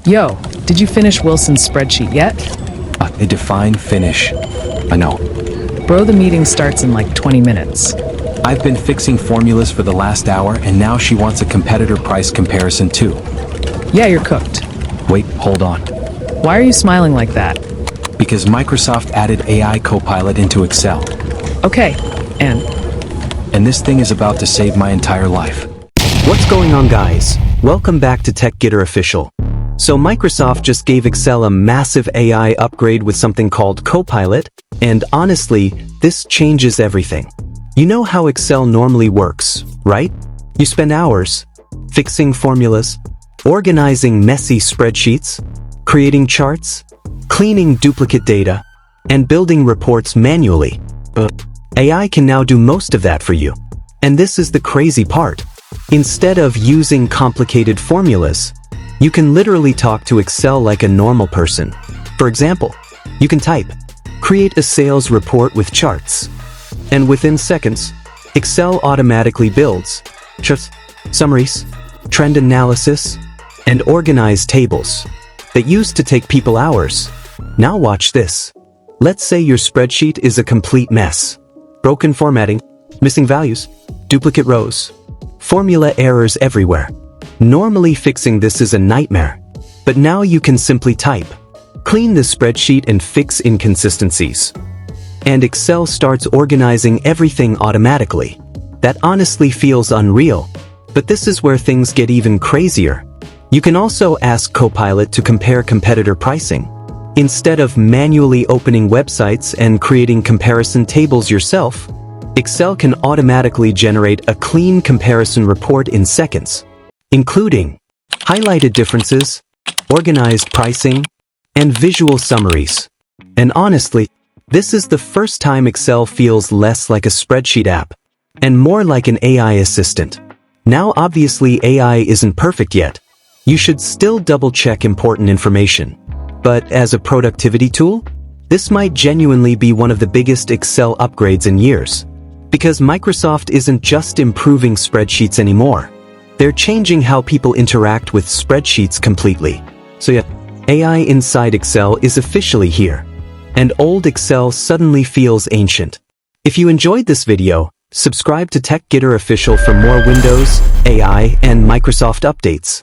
Yo, did you finish Wilson's spreadsheet yet? A defined finish. I know. Bro, the meeting starts in like 20 minutes. I've been fixing formulas for the last hour, and now she wants a competitor price comparison too. Yeah, you're cooked. Wait, hold on. Why are you smiling like that? Because Microsoft added AI Copilot into Excel. Okay, And this thing is about to save my entire life. What's going on, guys? Welcome back to TechGetter Official. So Microsoft just gave Excel a massive AI upgrade with something called Copilot, and honestly, this changes everything. You know how Excel normally works, right? You spend hours fixing formulas, organizing messy spreadsheets, creating charts, cleaning duplicate data, and building reports manually. But AI can now do most of that for you. And this is the crazy part. Instead of using complicated formulas, you can literally talk to Excel like a normal person. For example, you can type, "Create a sales report with charts." And within seconds, Excel automatically builds charts, summaries, trend analysis, and organized tables that used to take people hours. Now watch this. Let's say your spreadsheet is a complete mess. Broken formatting, missing values, duplicate rows, formula errors everywhere. Normally fixing this is a nightmare, but now you can simply type, "Clean the spreadsheet and fix inconsistencies." And Excel starts organizing everything automatically. That honestly feels unreal, but this is where things get even crazier. You can also ask Copilot to compare competitor pricing. Instead of manually opening websites and creating comparison tables yourself, Excel can automatically generate a clean comparison report in seconds, including highlighted differences, organized pricing, and visual summaries. And honestly, this is the first time Excel feels less like a spreadsheet app and more like an AI assistant. Now obviously AI isn't perfect yet. You should still double-check important information. But as a productivity tool, this might genuinely be one of the biggest Excel upgrades in years. Because Microsoft isn't just improving spreadsheets anymore. They're changing how people interact with spreadsheets completely. So yeah, AI inside Excel is officially here. And old Excel suddenly feels ancient. If you enjoyed this video, subscribe to TechGetter Official for more Windows, AI, and Microsoft updates.